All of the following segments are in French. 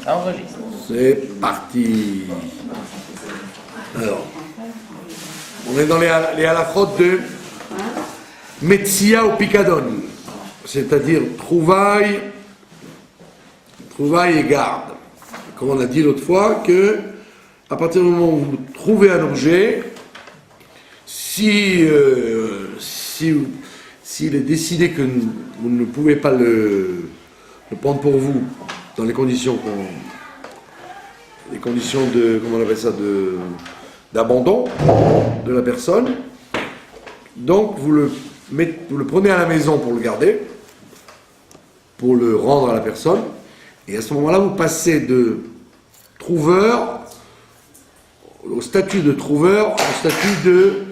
Enregistre. C'est parti. Alors, on est dans les halachot de Metsia ou Picadon, c'est-à-dire trouvaille et garde. Comme on a dit l'autre fois, que à partir du moment où vous trouvez un objet, s'il est décidé que vous ne pouvez pas le prendre pour vous dans les conditions de, comment on appelle ça, d'abandon de la personne, donc vous le prenez à la maison pour le garder, pour le rendre à la personne, et à ce moment-là vous passez de trouveur au statut de trouveur au statut de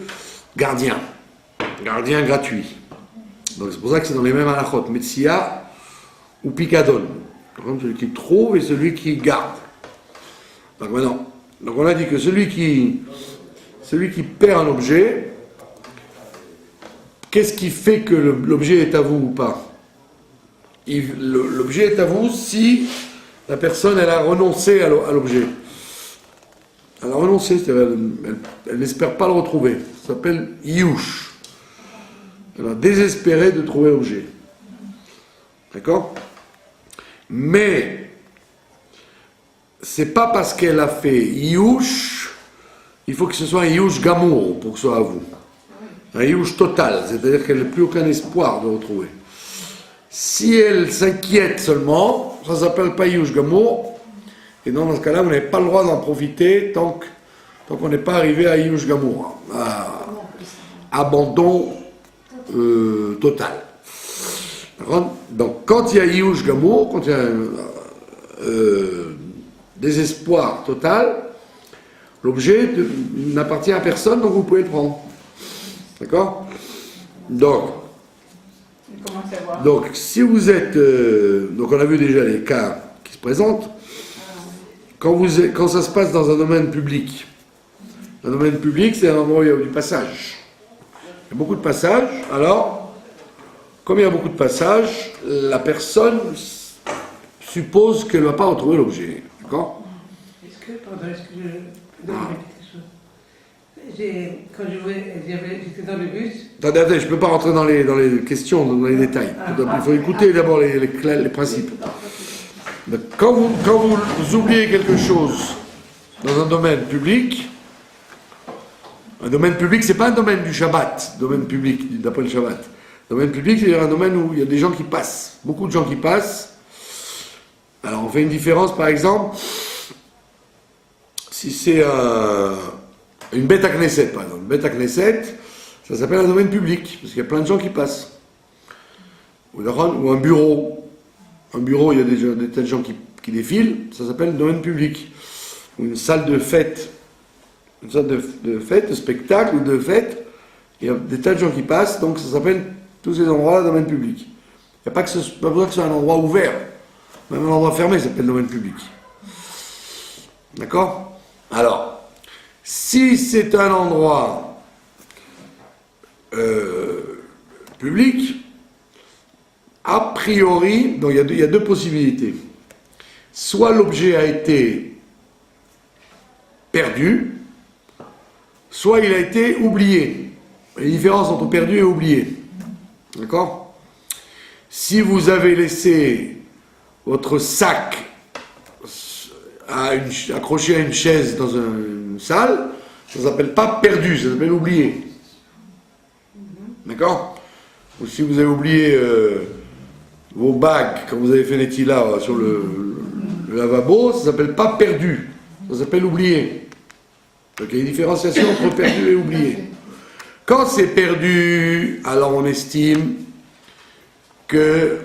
gardien gratuit. Donc c'est pour ça que c'est dans les mêmes halachot, Metsia ou Picadon, celui qui trouve et celui qui garde. Donc maintenant, on a dit que celui qui perd un objet, qu'est-ce qui fait que l'objet est à vous ou pas? L'objet est à vous si la personne elle a renoncé à l'objet. Elle a renoncé, c'est-à-dire elle n'espère pas le retrouver. Ça s'appelle Yush. Elle a désespéré de trouver l'objet. D'accord? Mais c'est pas parce qu'elle a fait Yush, il faut que ce soit un Yush Gamour pour que ce soit à vous. Un Yush total, c'est-à-dire qu'elle n'a plus aucun espoir de retrouver. Si elle s'inquiète seulement, ça ne s'appelle pas Yush Gamour, et dans ce cas-là, vous n'avez pas le droit d'en profiter tant qu'on n'est pas arrivé à Yush Gamour, à abandon total. Donc quand il y a Yush Gamour, quand il y a désespoir total, l'objet n'appartient à personne, donc vous pouvez le prendre. D'accord? Donc si vous êtes... donc on a vu déjà les cas qui se présentent. Quand ça se passe dans un domaine public, c'est un endroit où il y a du passage. Il y a beaucoup de passages, alors, comme il y a beaucoup de passages, la personne suppose qu'elle ne va pas retrouver l'objet. D'accord? Est-ce que je peux demander quelque chose? Quand j'étais dans le bus... Attendez, je ne peux pas rentrer dans les questions, dans les détails. Il faut écouter d'abord les principes. Quand vous oubliez quelque chose dans un domaine public, c'est pas un domaine du Shabbat, domaine public, d'après le Shabbat. Domaine public, c'est un domaine où il y a des gens qui passent, beaucoup de gens qui passent. Alors on fait une différence, par exemple, si c'est une bête à Knesset, par exemple. Une bête à Knesset, ça s'appelle un domaine public, parce qu'il y a plein de gens qui passent. Ou un bureau. Un bureau, il y a des tas de gens qui défilent, ça s'appelle le domaine public. Ou une salle de fête, de spectacle ou de fête, il y a des tas de gens qui passent, donc ça s'appelle tous ces endroits-là domaine public. Il n'y a pas besoin que ce soit un endroit ouvert, même un endroit fermé, ça s'appelle domaine public. D'accord? Alors, si c'est un endroit public, a priori, donc il y a deux possibilités. Soit l'objet a été perdu, soit il a été oublié. Il y a une différence entre perdu et oublié. D'accord? Si vous avez laissé votre sac accroché à une chaise dans une salle, ça ne s'appelle pas perdu, ça s'appelle oublié. D'accord? Ou si vous avez oublié vos bagues quand vous avez fait les tilas sur le lavabo, ça ne s'appelle pas perdu, ça s'appelle oublié. Donc il y a une différenciation entre perdu et oublié. Quand c'est perdu, alors on estime qu'on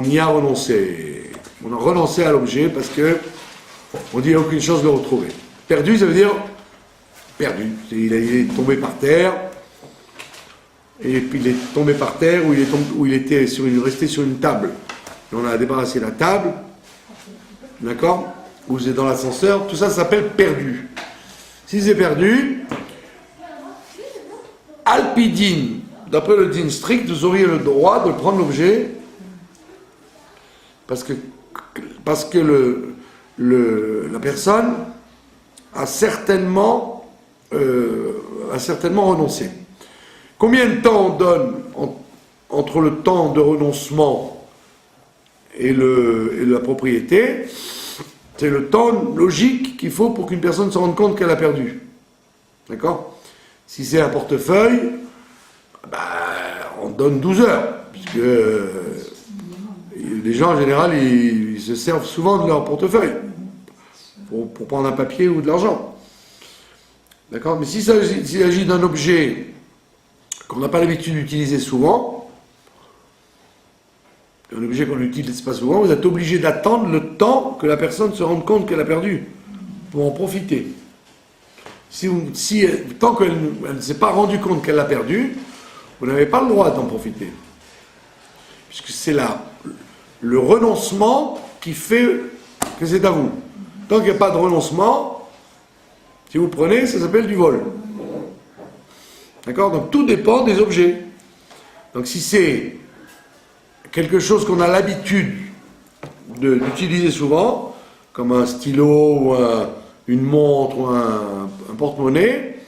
y a renoncé. On a renoncé à l'objet parce que on dit qu'il n'y a aucune chance de le retrouver. Perdu, ça veut dire perdu. Il est tombé par terre, et puis il est tombé par terre où il était resté sur une table. Et on a débarrassé la table, d'accord? Ou c'est dans l'ascenseur, tout ça s'appelle perdu. Si c'est perdu, Alpidine, d'après le din strict, vous auriez le droit de prendre l'objet, parce que parce que la personne a certainement renoncé. Combien de temps on donne entre le temps de renoncement et la propriété? C'est le temps logique qu'il faut pour qu'une personne se rende compte qu'elle a perdu. D'accord? Si c'est un portefeuille, on donne 12 heures, puisque les gens en général ils se servent souvent de leur portefeuille pour prendre un papier ou de l'argent. D'accord? Mais s'il s'agit d'un objet qu'on n'a pas l'habitude d'utiliser souvent, un objet qu'on n'utilise pas souvent, vous êtes obligé d'attendre le temps que la personne se rende compte qu'elle a perdu pour en profiter. Tant qu'elle ne s'est pas rendue compte qu'elle a perdu, vous n'avez pas le droit d'en profiter. Puisque c'est le renoncement qui fait que c'est à vous. Tant qu'il n'y a pas de renoncement, si vous prenez, ça s'appelle du vol. D'accord? Donc tout dépend des objets. Donc si c'est quelque chose qu'on a l'habitude d'utiliser souvent, comme un stylo ou une montre ou un porte-monnaie,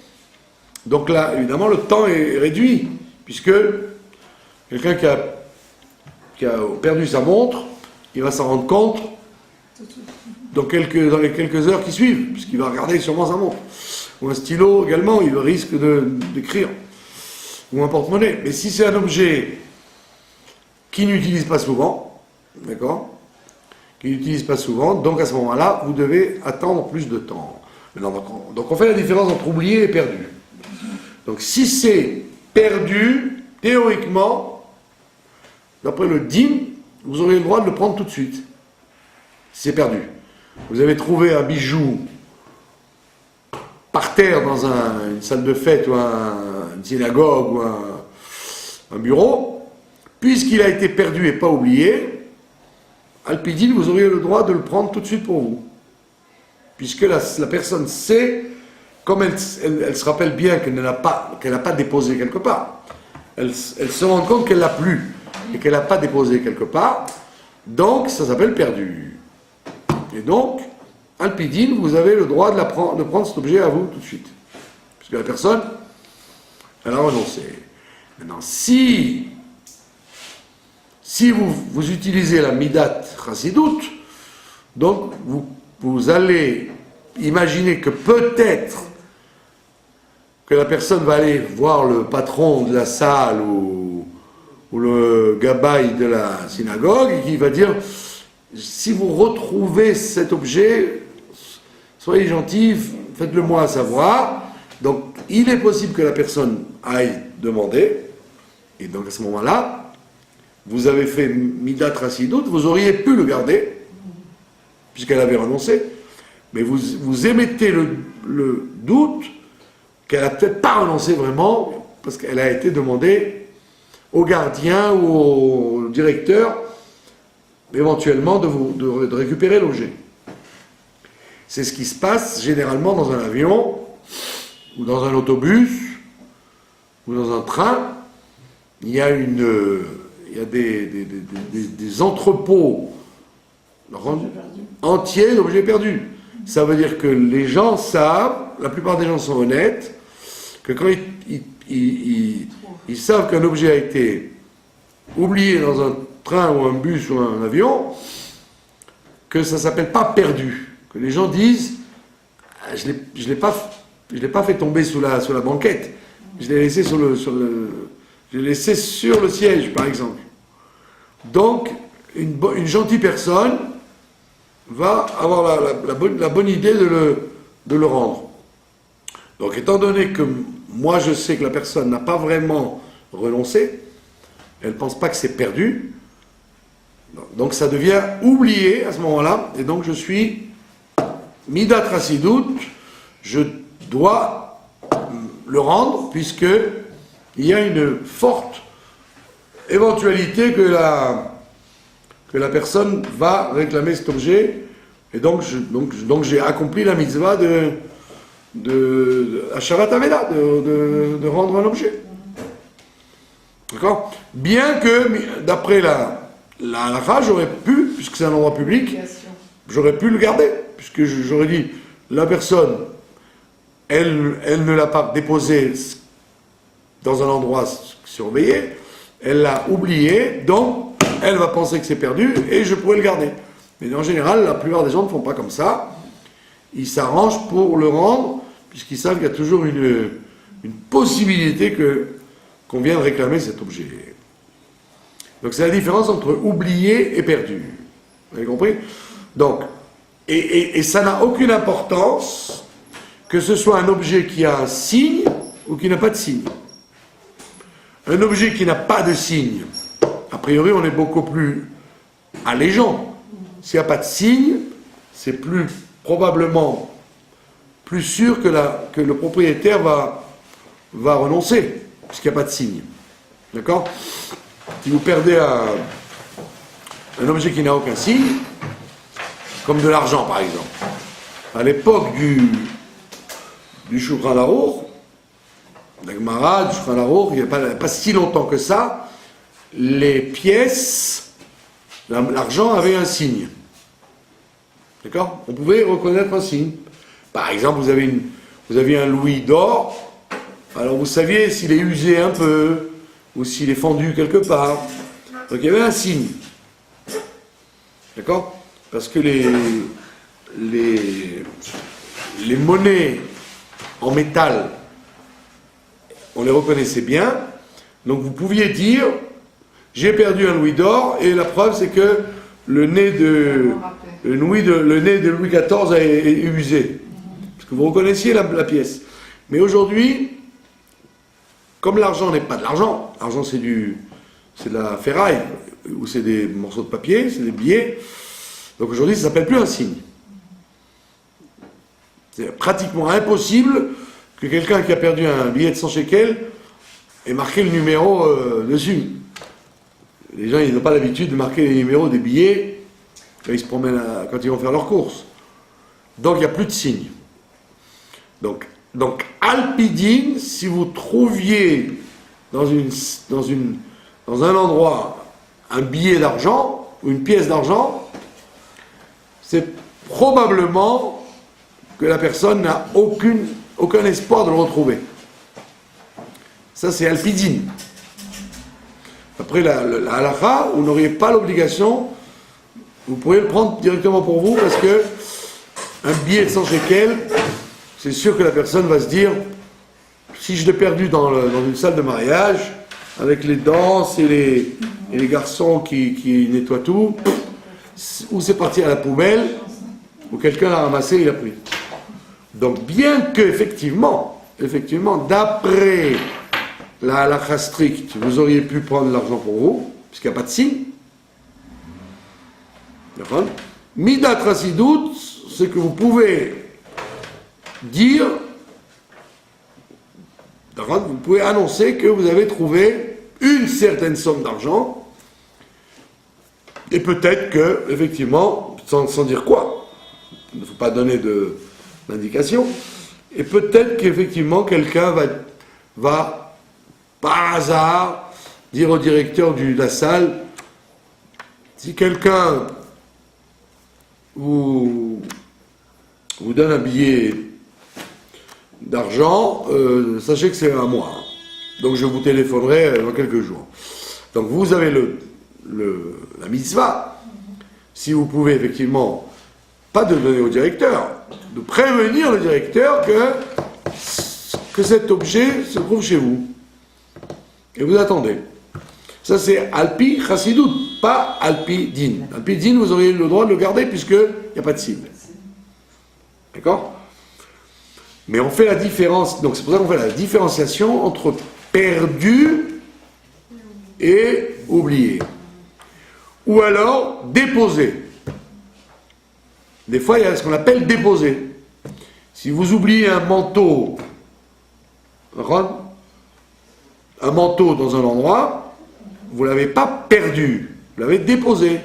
donc là, évidemment, le temps est réduit, puisque quelqu'un qui a perdu sa montre, il va s'en rendre compte dans les quelques heures qui suivent, puisqu'il va regarder sûrement sa montre. Ou un stylo également, il risque d'écrire. Ou un porte-monnaie. Mais si c'est un objet qui n'utilise pas souvent, d'accord, qui n'utilise pas souvent, donc à ce moment-là, vous devez attendre plus de temps. Donc on fait la différence entre oublié et perdu. Donc si c'est perdu, théoriquement, d'après le dîme, vous aurez le droit de le prendre tout de suite. Si c'est perdu. Vous avez trouvé un bijou par terre dans une salle de fête ou une synagogue ou un bureau, puisqu'il a été perdu et pas oublié, Alpidine, vous auriez le droit de le prendre tout de suite pour vous. Puisque la personne sait, comme elle se rappelle bien qu'elle n'a pas déposé quelque part, elle se rend compte qu'elle l'a plus et qu'elle n'a pas déposé quelque part, donc ça s'appelle perdu. Et donc, Alpidine, vous avez le droit de prendre cet objet à vous tout de suite. Puisque la personne, elle a renoncé. Maintenant, si vous utilisez la Midat Chassidout, donc vous allez imaginer que peut-être que la personne va aller voir le patron de la salle ou le gabaï de la synagogue et qui va dire: si vous retrouvez cet objet, soyez gentil, faites-le moi savoir. Donc il est possible que la personne aille demander, et donc à ce moment-là, vous avez fait Midat Chassidout, vous auriez pu le garder, puisqu'elle avait renoncé, mais vous émettez le doute qu'elle n'a peut-être pas renoncé vraiment, parce qu'elle a été demandée au gardien ou au directeur, éventuellement, de récupérer l'objet. C'est ce qui se passe généralement dans un avion, ou dans un autobus, ou dans un train. Il y a des entrepôts entiers d'objets perdus. Ça veut dire que les gens savent, la plupart des gens sont honnêtes, que quand ils savent qu'un objet a été oublié dans un train ou un bus ou un avion, que ça ne s'appelle pas perdu. Que les gens disent: je l'ai pas fait tomber sous la banquette, je l'ai laissé sur le siège, par exemple. Donc, une gentille personne va avoir la bonne idée de le rendre. Donc, étant donné que moi je sais que la personne n'a pas vraiment renoncé, elle ne pense pas que c'est perdu, donc ça devient oublié à ce moment-là, et donc je suis Midat Chassidout, je dois le rendre, puisque il y a une forte éventualité que la personne va réclamer cet objet, et donc j'ai accompli la mitzvah de Hashavat Aveda, de rendre un objet. D'accord? Bien que, d'après la halakha, j'aurais pu, puisque c'est un endroit public, j'aurais pu le garder, puisque j'aurais dit, la personne, elle ne l'a pas déposé dans un endroit surveillé, elle l'a oublié, donc elle va penser que c'est perdu, et je pourrais le garder. Mais en général, la plupart des gens ne font pas comme ça. Ils s'arrangent pour le rendre, puisqu'ils savent qu'il y a toujours une possibilité qu'on vienne réclamer cet objet. Donc c'est la différence entre oublié et perdu. Vous avez compris? Donc, et ça n'a aucune importance que ce soit un objet qui a un signe ou qui n'a pas de signe. Un objet qui n'a pas de signe, a priori on est beaucoup plus allégeant. S'il n'y a pas de signe, c'est probablement plus sûr que le propriétaire va renoncer, puisqu'il n'y a pas de signe. D'accord? Si vous perdez un objet qui n'a aucun signe, comme de l'argent par exemple, à l'époque du Shulchan Aruch, d'Agmara, du Shulchan Aruch, il n'y a pas si longtemps que ça, les pièces, l'argent avait un signe. D'accord? On pouvait reconnaître un signe. Par exemple, vous aviez un louis d'or, alors vous saviez s'il est usé un peu, ou s'il est fendu quelque part. Donc il y avait un signe. D'accord? Parce que les monnaies en métal, on les reconnaissait bien, donc vous pouviez dire, j'ai perdu un louis d'or, et la preuve c'est que le nez de Louis XIV est usé. Parce que vous reconnaissiez la pièce. Mais aujourd'hui, comme l'argent n'est pas de l'argent, l'argent c'est de la ferraille, ou c'est des morceaux de papier, c'est des billets, donc aujourd'hui ça ne s'appelle plus un signe. C'est pratiquement impossible que quelqu'un qui a perdu un billet de 100 shekels ait marqué le numéro dessus. Les gens ils n'ont pas l'habitude de marquer les numéros des billets quand ils se promènent, quand ils vont faire leurs courses. Donc il n'y a plus de signe. Donc Alpidine, si vous trouviez dans un endroit un billet d'argent ou une pièce d'argent, c'est probablement que la personne n'a aucun espoir de le retrouver. Ça c'est Alpidine. Après la halakha, vous n'auriez pas l'obligation, vous pourriez le prendre directement pour vous parce que un billet de 100 shekels, c'est sûr que la personne va se dire, si je l'ai perdu dans une salle de mariage, avec les danses et les garçons qui nettoient tout, ou c'est parti à la poubelle, ou quelqu'un l'a ramassé, il a pris. Donc bien que, effectivement, d'après la halakha stricte, vous auriez pu prendre l'argent pour vous, puisqu'il n'y a pas de signe. D'accord? Midat Rasidut, c'est que vous pouvez dire, vous pouvez annoncer que vous avez trouvé une certaine somme d'argent, et peut-être que, effectivement, sans dire quoi, il ne faut pas donner d'indication, et peut-être qu'effectivement quelqu'un va, par hasard, dire au directeur de la salle, si quelqu'un vous donne un billet d'argent, sachez que c'est à moi. Donc je vous téléphonerai dans quelques jours. Donc vous avez la mitzvah, si vous pouvez effectivement, pas de donner au directeur, de prévenir le directeur que cet objet se trouve chez vous. Et vous attendez. Ça c'est Alpi Chassidut, pas Alpi Din. Alpi Din, vous auriez le droit de le garder puisqu'il n'y a pas de signe. D'accord? Mais on fait la différence, donc c'est pour ça qu'on fait la différenciation entre perdu et oublié. Ou alors déposé. Des fois, il y a ce qu'on appelle déposé. Si vous oubliez un manteau, un manteau dans un endroit, vous ne l'avez pas perdu, vous l'avez déposé.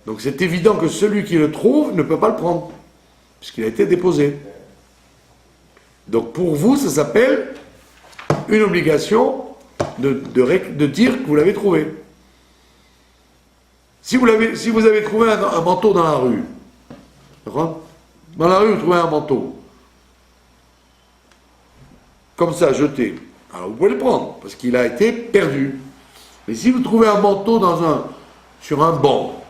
Donc c'est évident que celui qui le trouve ne peut pas le prendre, puisqu'il a été déposé. Donc pour vous, ça s'appelle une obligation de dire que vous l'avez trouvé. Si vous avez trouvé un manteau dans la rue, d'accord? Dans la rue, vous trouvez un manteau. Comme ça, jeté. Alors vous pouvez le prendre, parce qu'il a été perdu. Mais si vous trouvez un manteau sur un banc,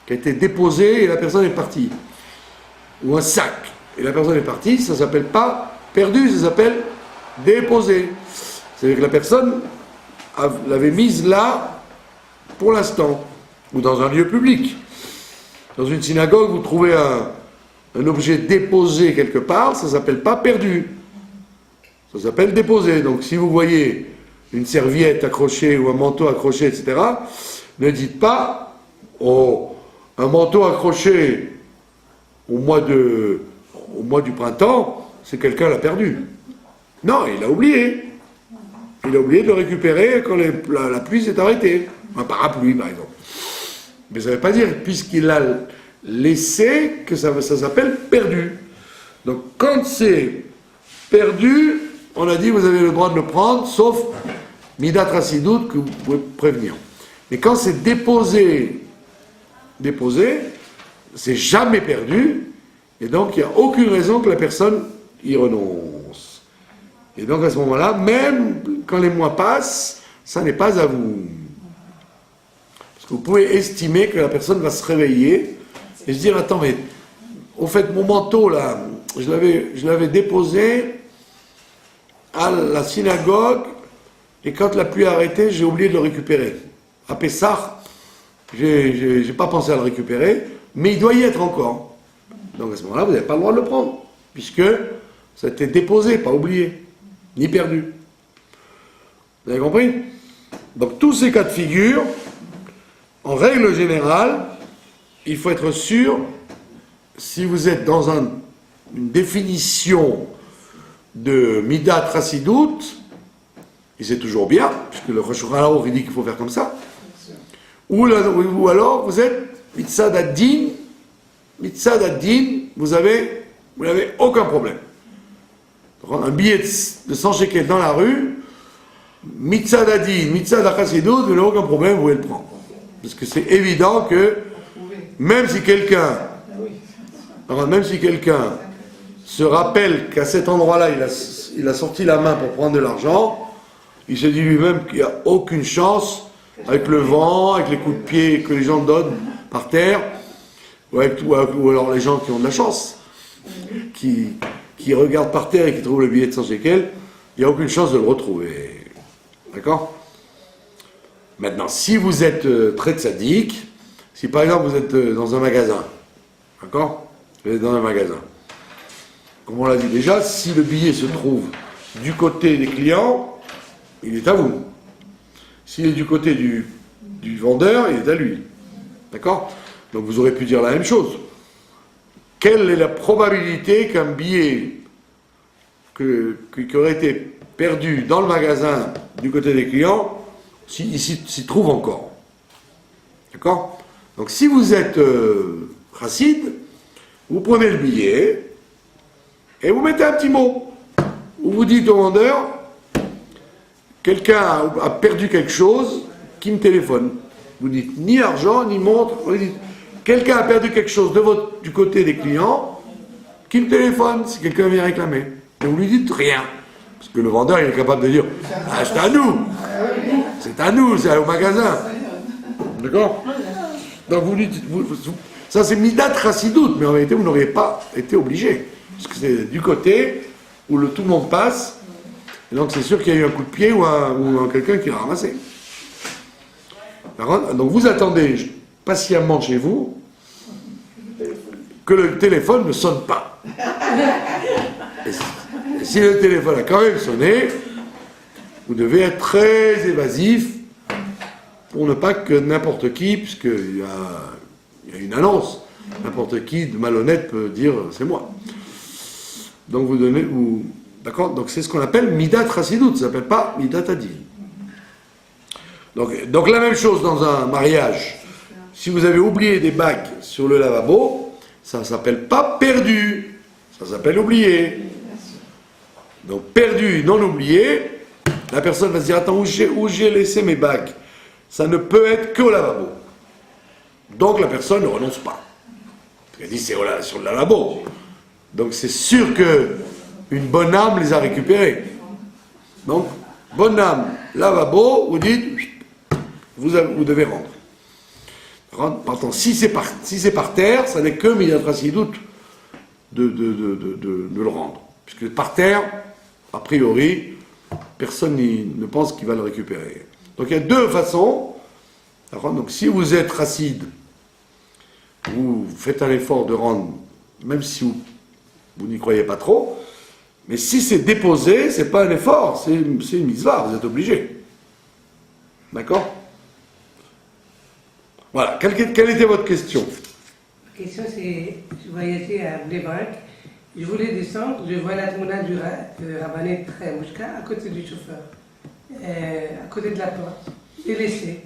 qui a été déposé et la personne est partie, ou un sac, et la personne est partie, ça ne s'appelle pas perdu, ça s'appelle déposé. C'est-à-dire que la personne l'avait mise là pour l'instant, ou dans un lieu public. Dans une synagogue, vous trouvez un objet déposé quelque part, ça ne s'appelle pas perdu. Ça s'appelle déposé. Donc si vous voyez une serviette accrochée ou un manteau accroché, etc., ne dites pas « Oh, un manteau accroché au mois du printemps, c'est quelqu'un l'a perdu. » Non, il a oublié. Il a oublié de le récupérer quand la pluie s'est arrêtée. Un parapluie, par exemple. Mais ça ne veut pas dire, puisqu'il l'a laissé, que ça s'appelle perdu. Donc quand c'est perdu, on a dit vous avez le droit de le prendre, sauf Midat Rassidout que vous pouvez prévenir. Mais quand c'est déposé, c'est jamais perdu, et donc il n'y a aucune raison que la personne y renonce. Et donc à ce moment-là, même quand les mois passent, ça n'est pas à vous. Parce que vous pouvez estimer que la personne va se réveiller et se dire attends, mais au fait, mon manteau là, je l'avais déposé à la synagogue, et quand la pluie a arrêté, j'ai oublié de le récupérer. À Pessah, j'ai pas pensé à le récupérer, mais il doit y être encore. Donc à ce moment-là, vous n'avez pas le droit de le prendre, puisque ça a été déposé, pas oublié, ni perdu. Vous avez compris? Donc tous ces cas de figure, en règle générale, il faut être sûr, si vous êtes dans une définition de Midat Rassidout, et c'est toujours bien, puisque le Rosh Hashanah il dit qu'il faut faire comme ça, ou alors vous êtes Mitzad Ad-Din, vous n'avez aucun problème. Un billet de 100 shekels dans la rue, Mitzad Ad-Din, Mitzad Rassidout, vous n'avez aucun problème, vous pouvez le prendre. Parce que c'est évident que même si quelqu'un se rappelle qu'à cet endroit-là, il a sorti la main pour prendre de l'argent, il se dit lui-même qu'il n'y a aucune chance, avec le vent, avec les coups de pied que les gens donnent par terre, ou alors les gens qui ont de la chance, qui regardent par terre et qui trouvent le billet de 100 shekels, il n'y a aucune chance de le retrouver. D'accord? Maintenant, si vous êtes très tzaddik, si par exemple vous êtes dans un magasin, d'accord? Vous êtes dans un magasin. Comme on l'a dit déjà, si le billet se trouve du côté des clients, il est à vous. S'il est du côté du vendeur, il est à lui. D'accord? Donc vous aurez pu dire la même chose. Quelle est la probabilité qu'un billet qui aurait été perdu dans le magasin du côté des clients s'y trouve encore? D'accord? Donc si vous êtes chassid, vous prenez le billet et vous mettez un petit mot. Où vous dites au vendeur, quelqu'un a perdu quelque chose, qui me téléphone. Vous dites ni argent, ni montre. Vous dites, quelqu'un a perdu quelque chose du côté des clients, qui me téléphone si quelqu'un vient réclamer. Et vous lui dites rien. Parce que le vendeur, il est capable de dire, ah, c'est à nous. C'est à nous, c'est au magasin. D'accord? Donc vous lui dites, ça c'est Midat Rassidout, mais en réalité, vous n'auriez pas été obligé. Parce que c'est du côté où tout le monde passe. Et donc c'est sûr qu'il y a eu un coup de pied ou quelqu'un qui l'a ramassé. Donc vous attendez patiemment chez vous que le téléphone ne sonne pas. Et si le téléphone a quand même sonné, vous devez être très évasif pour ne pas que n'importe qui, puisqu'il y a une annonce, n'importe qui de malhonnête peut dire c'est moi. Donc vous donnez, d'accord? Donc c'est ce qu'on appelle Midat Rassidout, ça ne s'appelle pas Midat Adin. Donc la même chose dans un mariage. Si vous avez oublié des bagues sur le lavabo, ça ne s'appelle pas perdu, ça s'appelle oublié. Donc perdu, non oublié, la personne va se dire attends, où j'ai laissé mes bagues? Ça ne peut être qu'au lavabo. Donc la personne ne renonce pas. Elle dit c'est sur le lavabo. Donc c'est sûr que une bonne âme les a récupérés. Donc, bonne âme, lavabo, vous dites, vous devez rendre. Pourtant, si c'est par terre, ça n'est que Midat doute de le rendre. Puisque par terre, a priori, personne ne pense qu'il va le récupérer. Donc il y a deux façons. Donc si vous êtes racide, vous faites un effort de rendre, même si vous n'y croyez pas trop. Mais si c'est déposé, c'est pas un effort, c'est une mitzvah, vous êtes obligé. D'accord? Voilà. Quelle était votre question? La question c'est, je voyageais à Bnei-Brak, je voulais descendre, je vois la tmouna du Rabbané Mouchka à côté du chauffeur, à côté de la porte. Je l'ai laissé.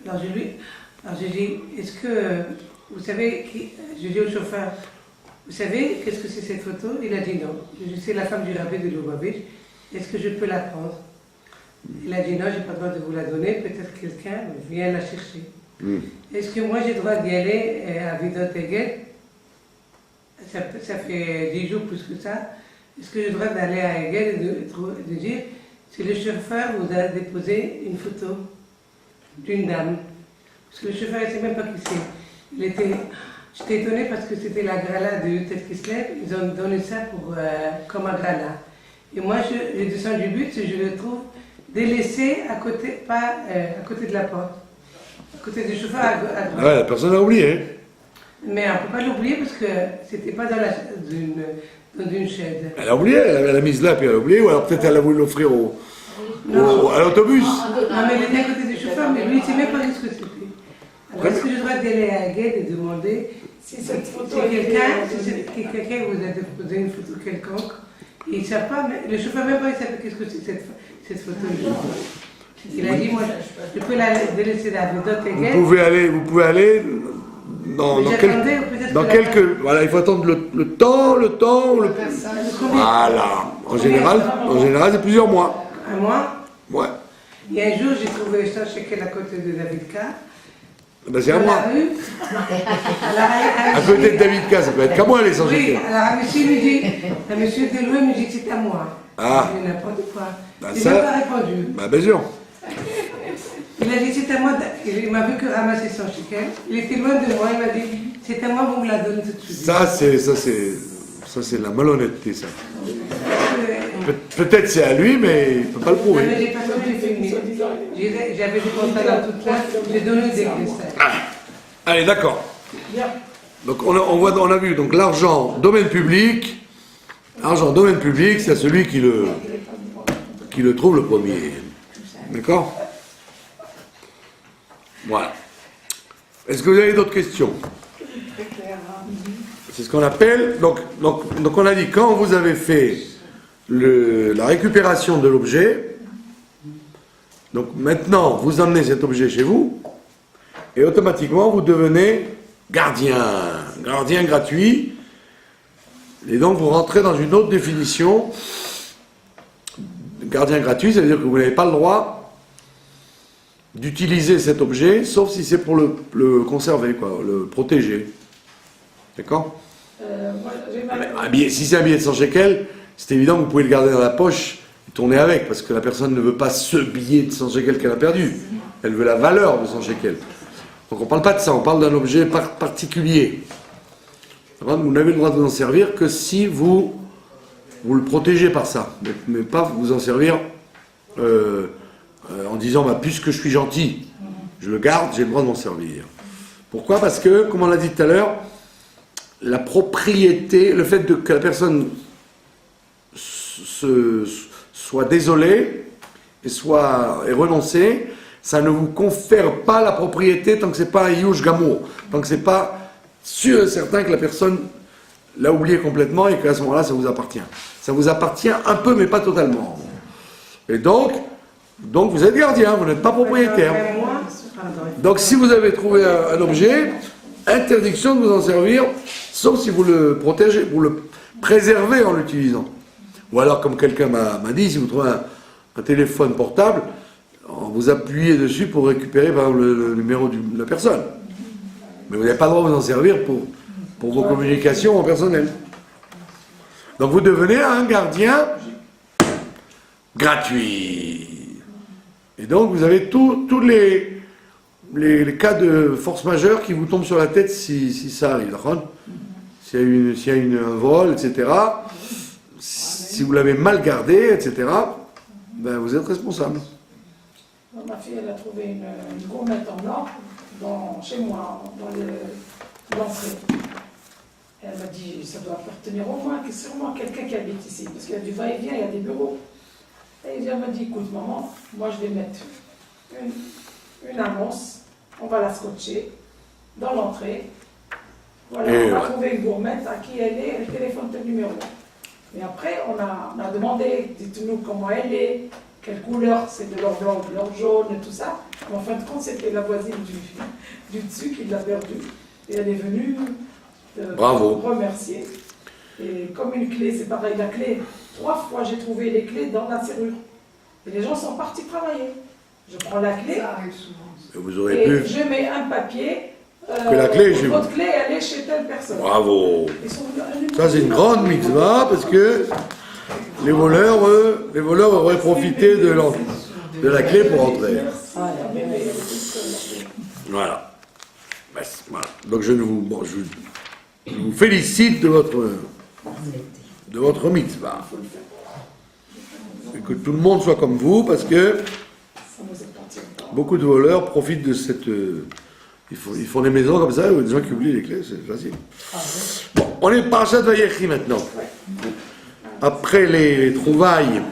Alors j'ai dit, est-ce que, vous savez, je dis au chauffeur, vous savez, qu'est-ce que c'est cette photo? Il a dit non. Je sais la femme du rabbin de Lubavitch. Est-ce que je peux la prendre? Il a dit non, je n'ai pas le droit de vous la donner. Peut-être quelqu'un vient la chercher. Est-ce que moi j'ai le droit d'y aller à Vidot Eget? Ça fait 10 jours plus que ça. Est-ce que j'ai le droit d'aller à Eget et de dire si le chauffeur vous a déposé une photo d'une dame? Parce que le chauffeur ne sait même pas qui c'est. J'étais étonnée parce que c'était la grala de Tête Kislev, ils ont donné ça comme un grala. Et moi, je descends du but, je le trouve délaissé à côté, pas à côté de la porte, à côté du chauffeur à droite. Ouais, la personne a oublié. Mais on ne peut pas l'oublier parce que c'était pas dans une chaise. Elle a oublié, elle a mis là, puis elle a oublié, ou alors peut-être elle a voulu l'offrir à l'autobus. Non, mais elle était à côté du chauffeur, mais lui, il ne sait même pas ce que c'était. Alors, est-ce que je dois aller à Gued et demander si quelqu'un vous a déposé une photo quelconque? Il ne sait pas, le chauffeur même pas, il savait qu'est-ce que c'est cette photo. Il a dit, moi, je peux la délaisser à Vidot et Gued. Vous pouvez aller dans quelques... Voilà, il faut attendre le temps. Voilà. En général, c'est plusieurs mois. Un mois? Ouais. Il y a un jour, j'ai trouvé ça chez quel à côté de David K. Ben c'est à moi. À côté de David K, ça peut être qu'à moi les 100 shekels. Oui, alors un monsieur de loin me dit que c'est à moi. Ah. Il n'importe quoi. Ben Il n'a pas répondu. Ben bien sûr. Il a dit c'est à moi, il m'a vu que ramasser 100 shekels. Il était loin de moi, il m'a dit c'est à moi, vous me la donnez tout de suite. Ça c'est la malhonnêteté, ça. Peut-être c'est à lui, mais il ne peut pas le prouver. Non, mais j'ai pas trouvé filmé. J'avais des contrats dans toute classe, j'ai donné des messages. Allez, d'accord. Donc on a vu donc l'argent domaine public. Argent domaine public, c'est celui qui le trouve le premier. D'accord? Voilà. Est-ce que vous avez d'autres questions? C'est ce qu'on appelle. Donc on a dit quand vous avez fait la récupération de l'objet, donc maintenant vous emmenez cet objet chez vous et automatiquement vous devenez gardien gratuit, et donc vous rentrez dans une autre définition. Gardien gratuit, ça veut dire que vous n'avez pas le droit d'utiliser cet objet sauf si c'est pour le conserver, le protéger. D'accord? Si c'est un billet de 100 shekels, c'est évident que vous pouvez le garder dans la poche et tourner avec, parce que la personne ne veut pas ce billet de 100 shekels qu'elle a perdu. Elle veut la valeur de 100 shekels. Donc on ne parle pas de ça, on parle d'un objet particulier. Vous n'avez le droit de vous en servir que si vous le protégez par ça, mais pas vous en servir en disant puisque je suis gentil, je le garde, j'ai le droit de m'en servir. Pourquoi? Parce que, comme on l'a dit tout à l'heure, la propriété, le fait que la personne soit désolée et renoncée, ça ne vous confère pas la propriété tant que c'est pas un yush gamour, tant que c'est pas sûr et certain que la personne l'a oublié complètement et qu'à ce moment-là ça vous appartient. Ça vous appartient un peu mais pas totalement. Et donc vous êtes gardien, vous n'êtes pas propriétaire. Donc si vous avez trouvé un objet, interdiction de vous en servir, sauf si vous le protégez, vous le préservez en l'utilisant. Ou alors, comme quelqu'un m'a dit, si vous trouvez un téléphone portable, vous appuyez dessus pour récupérer par exemple, le numéro de la personne. Mais vous n'avez pas le droit de vous en servir pour vos communications personnelles. Donc vous devenez un gardien gratuit. Et donc vous avez tous les cas de force majeure qui vous tombent sur la tête si ça arrive. S'il y a un vol, etc., si vous l'avez mal gardé, etc., ben vous êtes responsable. Ma fille, elle a trouvé une gourmette en or chez moi, dans l'entrée. Elle m'a dit, ça doit appartenir au moins, sûrement quelqu'un qui habite ici, parce qu'il y a du va-et-vient, il y a des bureaux. Et elle m'a dit, écoute maman, moi je vais mettre une annonce, on va la scotcher dans l'entrée. Voilà, on a trouvé une gourmette, à qui elle est, elle téléphone tel numéro. Et après, on a demandé, dites-nous comment elle est, quelle couleur, c'est de l'or blanc ou de l'or jaune, et tout ça. Mais en fin de compte, c'était la voisine du dessus qui l'a perdu. Et elle est venue Bravo. remercier. Et comme une clé, c'est pareil, la clé, 3 fois j'ai trouvé les clés dans la serrure. Et les gens sont partis travailler. Je prends la clé, Ça arrive souvent. Et vous aurez pu... je mets un papier. Que la clé est chez vous. Votre clé, elle est chez telle personne. Bravo. Ils sont Ça, c'est une grande mitzvah, parce que les voleurs auraient profité de la clé pour entrer. Voilà. Voilà. Donc je vous félicite de votre mitzvah. Et que tout le monde soit comme vous, parce que beaucoup de voleurs profitent de cette... Ils font des maisons comme ça, ou des gens qui oublient les clés, c'est facile. Bon, on est parachat Vayechi maintenant. Après les trouvailles,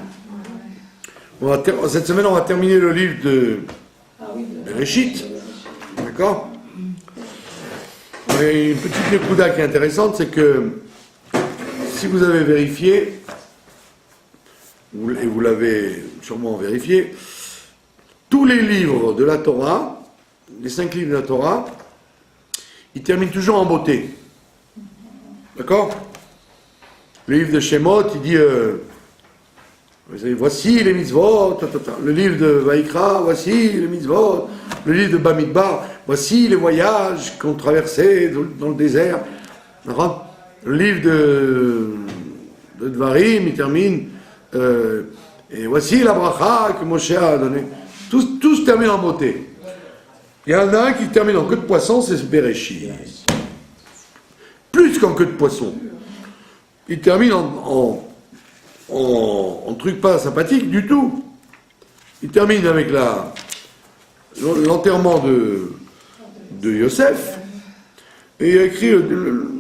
cette semaine on va terminer le livre de Bereshit. D'accord? Et une petite nekuda qui est intéressante, c'est que si vous avez vérifié, et vous l'avez sûrement vérifié, tous les livres de la Torah, les 5 livres de la Torah, ils terminent toujours en beauté. D'accord? Le livre de Shemot, il dit voici les mitzvot. Le livre de Vaïkra, voici les mitzvot. Le livre de Bamidbar, voici les voyages qu'on traversait dans le désert. D'accord? Le livre de Dvarim, il termine et voici la bracha que Moshe a donnée. Tout se termine en beauté. Il y en a un qui termine en queue de poisson, c'est ce Bereshit. Plus qu'en queue de poisson. Il termine en truc pas sympathique du tout. Il termine avec l'enterrement de Yosef. Et il a écrit,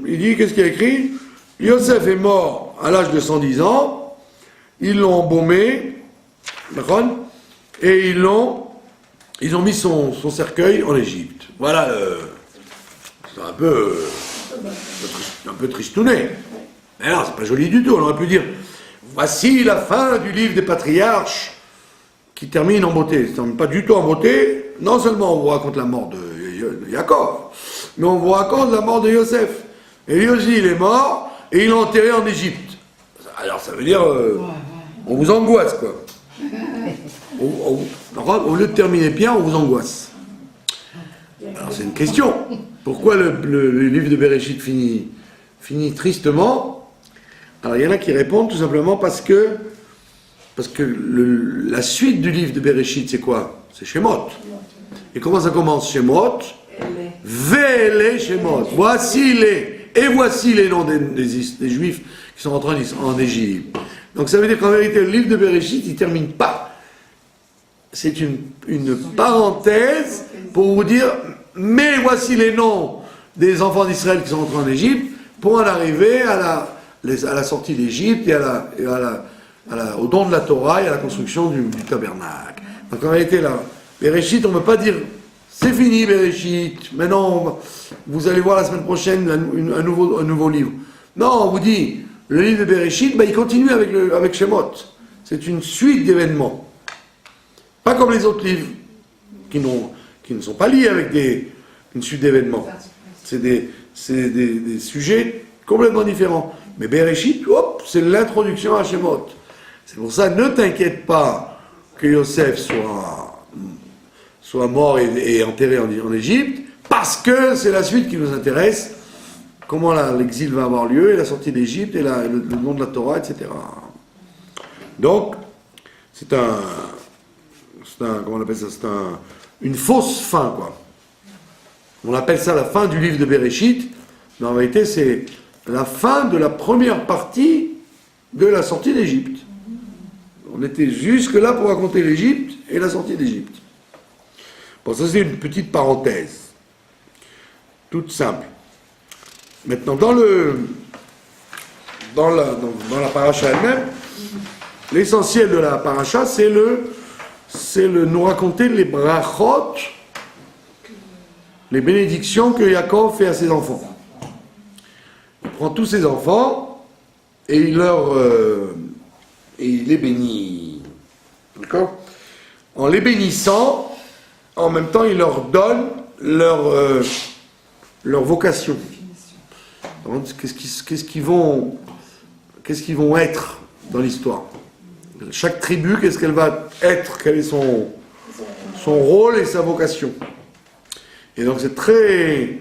il dit, qu'est-ce qu'il a écrit? Yosef est mort à l'âge de 110 ans. Ils l'ont embaumé. D'accord? Et ils ont mis son cercueil en Égypte. Voilà, c'est un peu tristouné. Mais non, c'est pas joli du tout. On aurait pu dire, voici la fin du livre des patriarches qui termine en beauté. Ça ne termine pas du tout en beauté. Non seulement on vous raconte la mort de Jacob, mais on vous raconte la mort de Yosef. Et lui aussi, il est mort et il est enterré en Égypte. Alors ça veut dire, on vous angoisse, quoi. Au lieu de terminer bien, on vous angoisse. Alors c'est une question. Pourquoi le livre de Bereshit finit tristement? Alors il y en a qui répondent tout simplement parce que la suite du livre de Bereshit, c'est quoi? C'est Shemot. Et comment ça commence? Shemot. Vele Shemot. Voici les noms des Juifs qui sont entrés en Égypte. Donc ça veut dire qu'en vérité, le livre de Bereshit, il ne termine pas. C'est une parenthèse pour vous dire, mais voici les noms des enfants d'Israël qui sont entrés en Égypte pour en arriver à la sortie d'Égypte et au don de la Torah et à la construction du tabernacle. Donc en réalité, là, Bereshit, on ne peut pas dire, c'est fini Bereshit, maintenant vous allez voir la semaine prochaine un nouveau livre. Non, on vous dit, le livre de Bereshit, il continue avec Shemot. C'est une suite d'événements. Pas comme les autres livres, qui ne sont pas liés avec une suite d'événements. C'est des sujets complètement différents. Mais Bereshit, c'est l'introduction à Shemot. C'est pour ça, ne t'inquiète pas que Yosef soit mort et enterré en Égypte, parce que c'est la suite qui nous intéresse, comment l'exil va avoir lieu, et la sortie d'Égypte, et le nom de la Torah, etc. Donc, comment on appelle ça, une fausse fin, quoi. On appelle ça la fin du livre de Bereshit, mais en vérité, c'est la fin de la première partie de la sortie d'Égypte. On était jusque là pour raconter l'Égypte et la sortie d'Égypte. Bon, ça c'est une petite parenthèse, toute simple. Maintenant, dans la paracha elle-même, l'essentiel de la paracha, c'est nous raconter les brachot, les bénédictions que Yaakov fait à ses enfants. Il prend tous ses enfants et il les bénit. D'accord ? En les bénissant, en même temps, il leur donne leur vocation. Qu'est-ce qu'ils vont être dans l'histoire ? Chaque tribu, qu'est-ce qu'elle va être ? Quel est son rôle et sa vocation ? Et donc c'est très,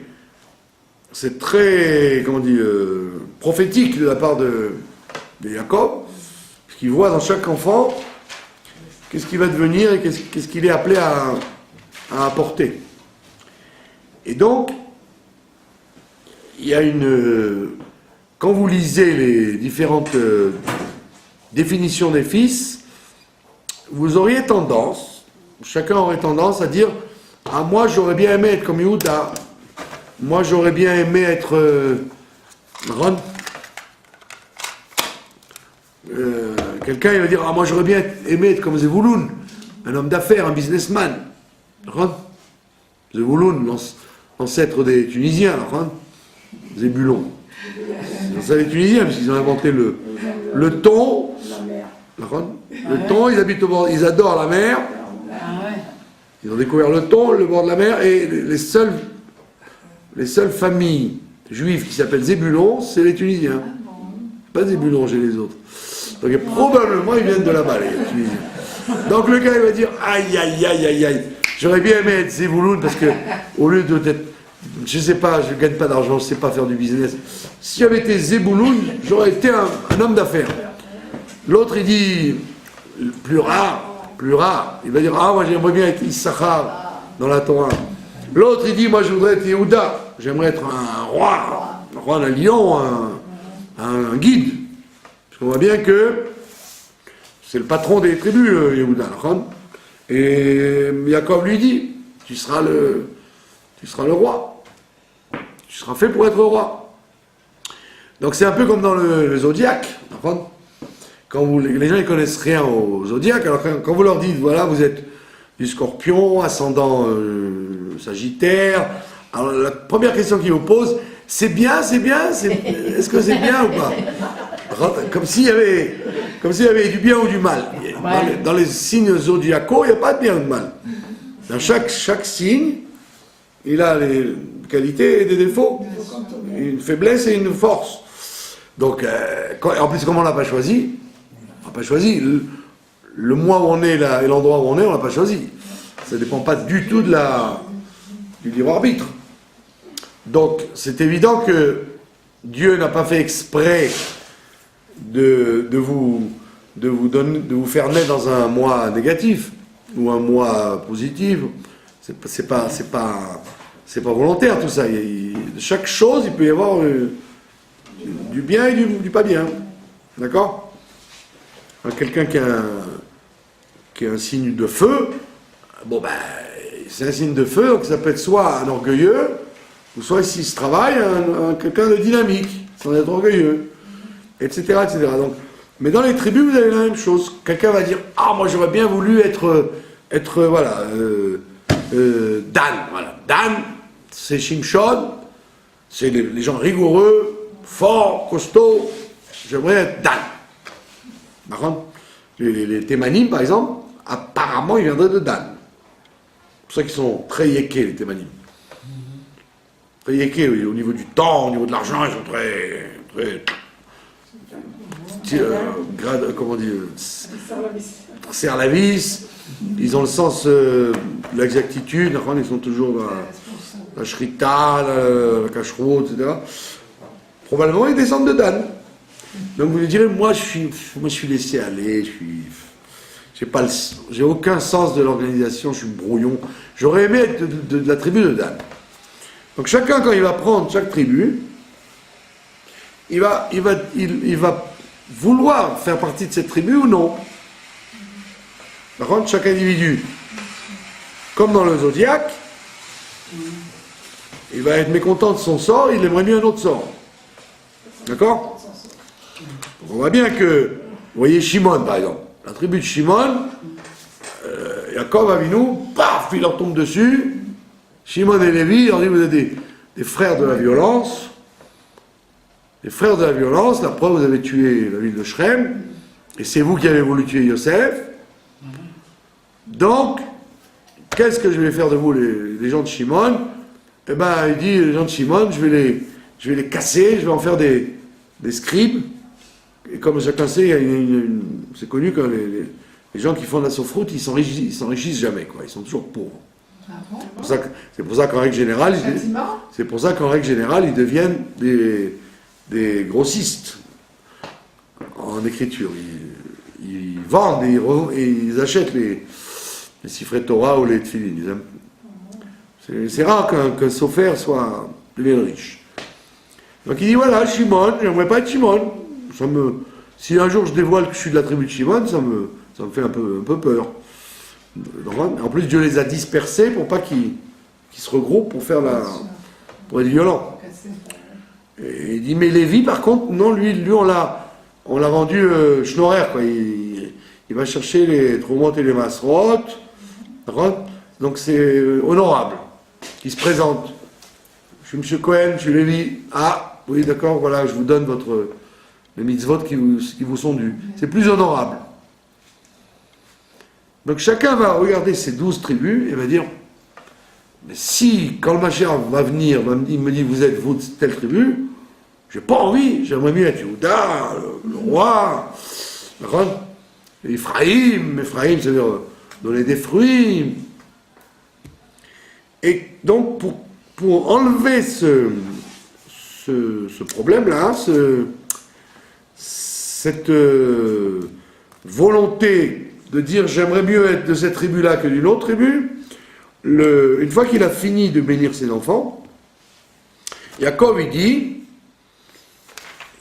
comment on dit, prophétique de la part de Jacob, parce qu'il voit dans chaque enfant qu'est-ce qu'il va devenir et qu'est-ce qu'il est appelé à apporter. Et donc, il y a quand vous lisez les différentes définitions des fils, vous auriez tendance, chacun aurait tendance à dire: ah, moi j'aurais bien aimé être comme Yehuda, moi j'aurais bien aimé être Ron. Quelqu'un il va dire: ah, moi j'aurais bien aimé être comme Zevulun, un homme d'affaires, un businessman. Ron. Zevulun, l'ancêtre des Tunisiens, Ron. Zébulon. C'est ça les Tunisiens, parce qu'ils ont inventé le thon. Ron. Le thon, ils habitent au bord, ils adorent la mer. Ils ont découvert le thon, le bord de la mer, et les seules familles juives qui s'appellent Zébulon, c'est les Tunisiens. Pas Zébulon chez les autres. Donc probablement ils viennent de là-bas, les Tunisiens. Donc le gars il va dire: aïe aïe aïe aïe aïe, j'aurais bien aimé être Zébulon parce que au lieu d'être, je sais pas, je gagne pas d'argent, je sais pas faire du business. Si j'avais été Zébulon, j'aurais été un homme d'affaires. L'autre il dit plus rare. Il va dire: ah, moi j'aimerais bien être Issachar dans la Torah. L'autre il dit: moi je voudrais être Yehuda, j'aimerais être un roi, d'un lion, un guide. Parce qu'on voit bien que c'est le patron des tribus, Yehuda. Et Jacob lui dit: tu seras le roi. Tu seras fait pour être roi. Donc c'est un peu comme dans le zodiaque. Quand les gens ne connaissent rien au zodiaque, alors quand vous leur dites: voilà, vous êtes du Scorpion, ascendant Sagittaire, alors la première question qu'ils vous posent: c'est bien, est-ce que c'est bien ou pas? Comme s'il y avait du bien ou du mal. Dans les signes zodiacaux, il n'y a pas de bien ou de mal. Dans chaque signe, il a les qualités et des défauts, une faiblesse et une force. Donc, en plus, comme on ne l'a pas choisi, le mois où on est là et l'endroit où on est, on ne l'a pas choisi. Ça ne dépend pas du tout du libre arbitre. Donc, c'est évident que Dieu n'a pas fait exprès de vous faire naître dans un mois négatif ou un mois positif. C'est pas volontaire tout ça. Chaque chose, il peut y avoir du bien et du pas bien. D'accord? Quelqu'un qui a un signe de feu, bon ben, c'est un signe de feu, donc ça peut être soit un orgueilleux, ou soit, s'il se travaille, quelqu'un de dynamique, sans être orgueilleux, etc., etc. Donc, mais dans les tribus, vous avez la même chose. Quelqu'un va dire: ah, moi j'aurais bien voulu être voilà, Dan. Voilà. Dan, c'est Shimshon, c'est les gens rigoureux, forts, costauds. J'aimerais être Dan. Par contre, les Thémanim, par exemple, apparemment, ils viendraient de Dan. C'est pour ça qu'ils sont très yékés, les Thémanim. Très yékés, oui, au niveau du temps, au niveau de l'argent, ils sont très comment dire, serre la vis. Ils ont le sens de l'exactitude, ils sont toujours la shrita, la kashrut, etc. Probablement, ils descendent de Dan. Donc vous lui direz, moi je suis laissé aller, j'ai aucun sens de l'organisation, je suis brouillon. J'aurais aimé être de la tribu de Dan. Donc chacun, quand il va prendre chaque tribu, il va vouloir faire partie de cette tribu ou non. Par contre, chaque individu, comme dans le zodiaque, il va être mécontent de son sort, il aimerait mieux un autre sort. D'accord? On voit bien que, vous voyez Shimon par exemple, la tribu de Shimon, Yaakov Avinu, paf, il leur tombe dessus. Shimon et Lévi, il leur dit, vous êtes des frères de la violence. Les frères de la violence, la preuve, vous avez tué la ville de Shrem, et c'est vous qui avez voulu tuer Yosef. Donc, qu'est-ce que je vais faire de vous, les gens de Shimon? Eh bien, il dit, les gens de Shimon, je vais les casser, je vais en faire des scribes. Et comme chacun sait, c'est connu que les gens qui font de la souffroute, ils s'enrichissent jamais, quoi. Ils sont toujours pauvres. Ah bon? C'est pour ça qu'en règle générale, ils deviennent des grossistes en écriture. Ils vendent et ils achètent les siffrets Torah ou les tefillin. C'est rare qu'un sophère devienne riche. Donc il dit voilà, Shimon, j'aimerais pas être Shimon. Si un jour je dévoile que je suis de la tribu de Shimon, ça me fait un peu peur. En plus, Dieu les a dispersés pour pas qu'ils se regroupent pour être violents. Et il dit mais Lévi, par contre, non, lui on l'a rendu schnorrer, quoi. Il va chercher les Trumot et les Masrot. Donc c'est honorable. Il se présente. Je suis M. Cohen, je suis Lévi. Ah, oui, d'accord, voilà, je vous donne les mitzvot qui vous sont dus. C'est plus honorable. Donc chacun va regarder ces 12 tribus et va dire, mais si, quand le Mashiach va venir, il me dit, vous êtes vous de telle tribu, j'ai pas envie, j'aimerais mieux être Yehuda, le roi, Ephraïm, c'est-à-dire donner des fruits. Et donc, pour enlever ce problème-là, cette volonté de dire j'aimerais mieux être de cette tribu-là que d'une autre tribu, une fois qu'il a fini de bénir ses enfants, Yaakov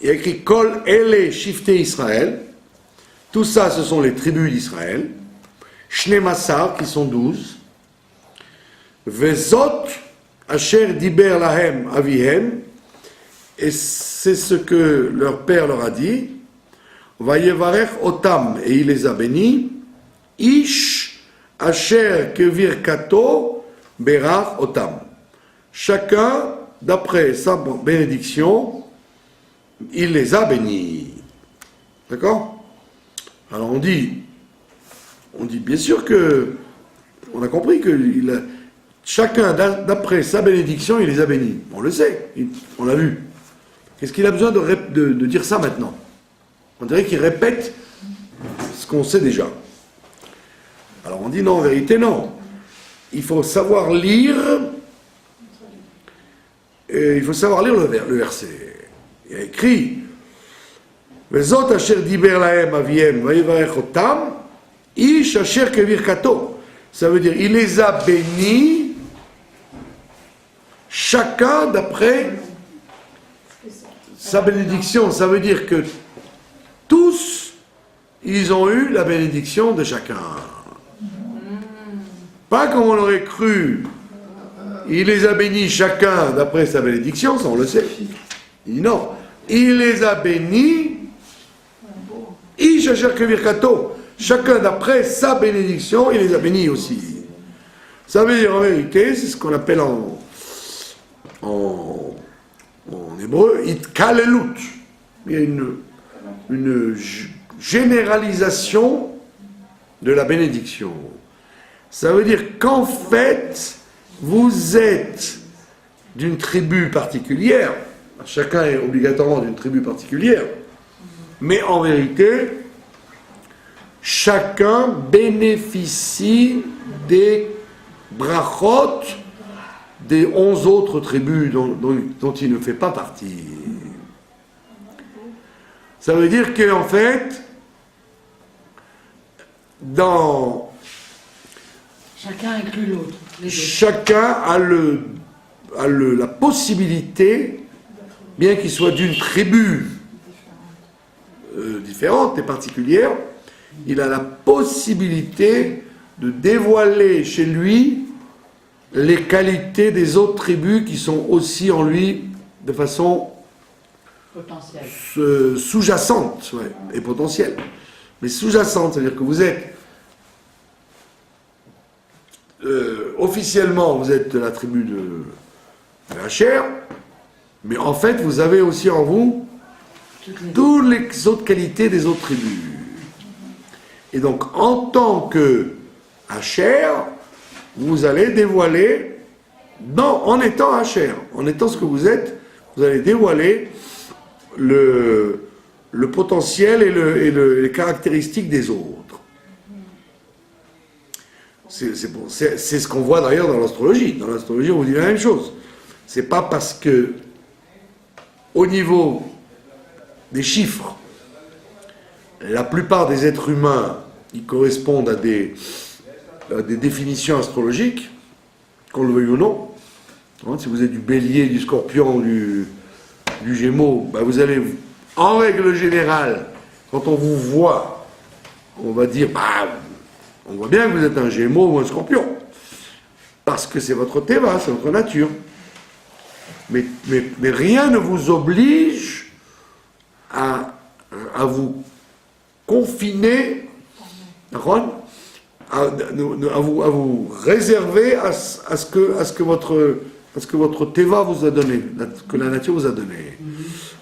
il a écrit Kol Ele Shifte Israël, tout ça ce sont les tribus d'Israël, Shnei Massar qui sont 12, Vezot Asher Diber Lahem Avihem, et c'est ce que leur père leur a dit, Vayevarech Otam, et il les a bénis, Ish Asher Kevir Kato Berach Otam. Chacun, d'après sa bénédiction, il les a bénis. D'accord? Alors on dit bien sûr que, on a compris que chacun, d'après sa bénédiction, il les a bénis. On le sait, on l'a vu. Qu'est-ce qu'il a besoin de dire ça maintenant? On dirait qu'il répète ce qu'on sait déjà. Alors on dit non, en vérité non. Il faut savoir lire, le verset. Il y a écrit Vezot asher diber lahem aviem vayevarech otam ish asher kevir kato. Ça veut dire il les a bénis chacun d'après sa bénédiction. Ça veut dire que tous ils ont eu la bénédiction de chacun. Pas comme on aurait cru. Il les a bénis chacun d'après sa bénédiction, ça on le sait. Il dit non. Il les a bénis, chacun d'après sa bénédiction, il les a bénis aussi. Ça veut dire en vérité, c'est ce qu'on appelle en hébreu, itkalelut. Il y a une généralisation de la bénédiction. Ça veut dire qu'en fait, vous êtes d'une tribu particulière, chacun est obligatoirement d'une tribu particulière, mais en vérité, chacun bénéficie des brachot des 11 autres tribus dont il ne fait pas partie. Ça veut dire qu'en fait, Chacun inclut l'autre. Chacun a la possibilité, bien qu'il soit d'une tribu différente et particulière, il a la possibilité de dévoiler chez lui les qualités des autres tribus qui sont aussi en lui de façon sous-jacente, ouais, et potentielle. Mais sous-jacente, c'est-à-dire que vous êtes officiellement, vous êtes de la tribu de Hacher, mais en fait, vous avez aussi en vous toutes les autres qualités des autres tribus. Et donc, en tant que Hacher, vous allez dévoiler, en étant Hacher, en étant ce que vous êtes, vous allez dévoiler le potentiel et les caractéristiques des autres. C'est ce qu'on voit d'ailleurs dans l'astrologie. Dans l'astrologie, on vous dit la même chose. C'est pas parce que, au niveau des chiffres, la plupart des êtres humains, ils correspondent à des définitions astrologiques, qu'on le veuille ou non. Si vous êtes du bélier, du scorpion, du gémeaux, ben vous allez, en règle générale, quand on vous voit, on va dire, on voit bien que vous êtes un gémeaux ou un scorpion. Parce que c'est votre théva, c'est votre nature. Mais rien ne vous oblige à vous confiner, à vous réserver à ce que votre teva vous a donné, que la nature vous a donné.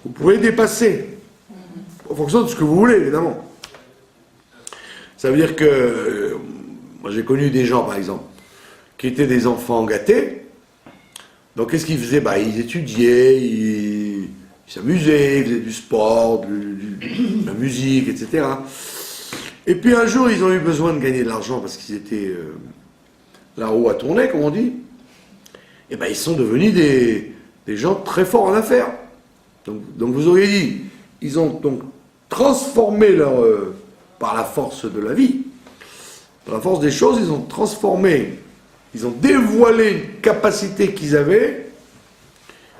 Vous pouvez dépasser, en fonction de ce que vous voulez, évidemment. Ça veut dire que, moi j'ai connu des gens, par exemple, qui étaient des enfants gâtés. Donc qu'est-ce qu'ils faisaient? Ils étudiaient, ils s'amusaient, ils faisaient du sport, de la musique, etc. Et puis un jour, ils ont eu besoin de gagner de l'argent parce qu'ils étaient la roue à tourner, comme on dit. Et ils sont devenus des gens très forts en affaires. Donc vous auriez dit, ils ont donc transformé par la force de la vie, par la force des choses, ils ont transformé, ils ont dévoilé une capacité qu'ils avaient.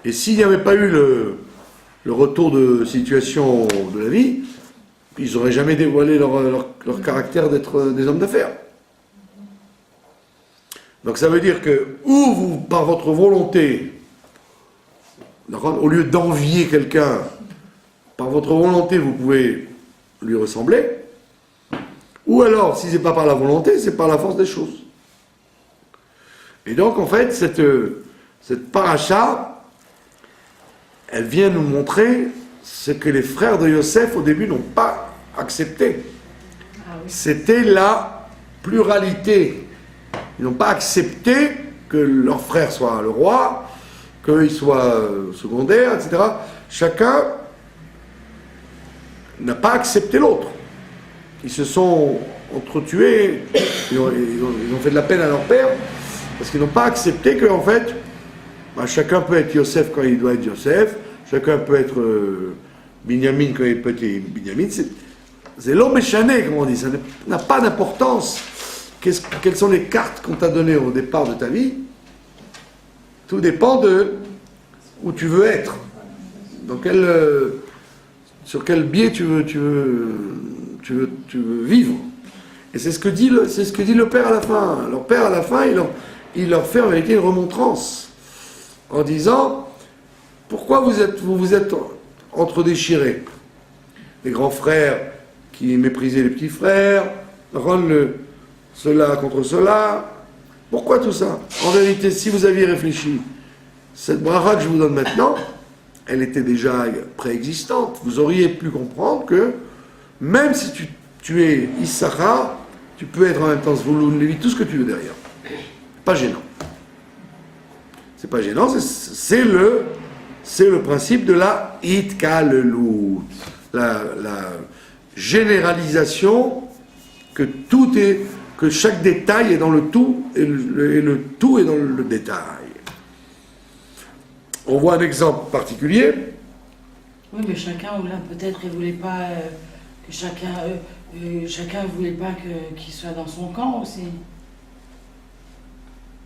Et s'il n'y avait pas eu le retour de situation de la vie, ils n'auraient jamais dévoilé leur caractère d'être des hommes d'affaires. Donc ça veut dire que, ou vous, par votre volonté, au lieu d'envier quelqu'un, par votre volonté, vous pouvez lui ressembler, ou alors, si ce n'est pas par la volonté, c'est par la force des choses. Et donc, en fait, cette paracha, elle vient nous montrer ce que les frères de Yosef, au début, n'ont pas accepté. C'était la pluralité. Ils n'ont pas accepté que leur frère soit le roi, qu'il soit secondaire, etc. Chacun n'a pas accepté l'autre. Ils se sont entretués, ils ont fait de la peine à leur père, parce qu'ils n'ont pas accepté qu'en fait, chacun peut être Yosef quand il doit être Yosef, chacun peut être Binyamin quand il peut être Binyamin. C'est l'homme échané, comme on dit, ça n'a pas d'importance. Quelles sont les cartes qu'on t'a données au départ de ta vie? Tout dépend de où tu veux être. Sur quel biais tu veux vivre. Et c'est ce que dit le père à la fin. Leur père à la fin, il leur fait en vérité une remontrance en disant pourquoi vous êtes entre-déchirés. Les grands frères qui méprisaient les petits frères, rendent cela contre cela. Pourquoi tout ça? En vérité, si vous aviez réfléchi, cette bracha que je vous donne maintenant, elle était déjà préexistante. Vous auriez pu comprendre que même si tu es Issachar, tu peux être en même temps Zvouloun, Lévi, tout ce que tu veux derrière. Pas gênant. C'est pas gênant, c'est le principe de la Itkalelut, la généralisation que chaque détail est dans le tout et le tout est dans le détail. on voit un exemple particulier. Oui, mais chacun, ou là, peut-être, il voulait pas que chacun voulait pas qu'il soit dans son camp aussi.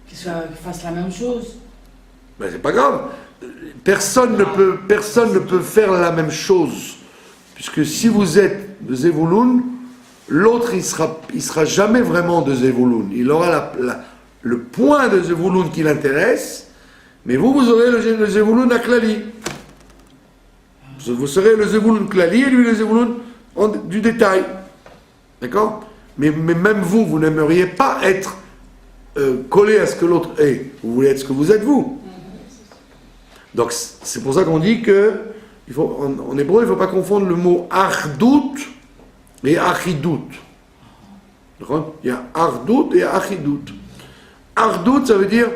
Qu'il fasse la même chose. Ben, c'est pas grave. Personne ne peut faire la même chose. Puisque si vous êtes de Zevouloun, l'autre, il sera jamais vraiment de Zevouloun. Il aura le point de Zevouloun qui l'intéresse, mais vous aurez le Zevouloun Aklali. Vous serez le Zevouloun Klali et lui le Zevouloun du détail. D'accord? Mais même vous n'aimeriez pas être collé à ce que l'autre est. Vous voulez être ce que vous êtes vous. Donc c'est pour ça qu'on dit que en hébreu, il ne faut pas confondre le mot ardout et achidout. D'accord? Il y a ardout et achidout. Ardout, ça veut dire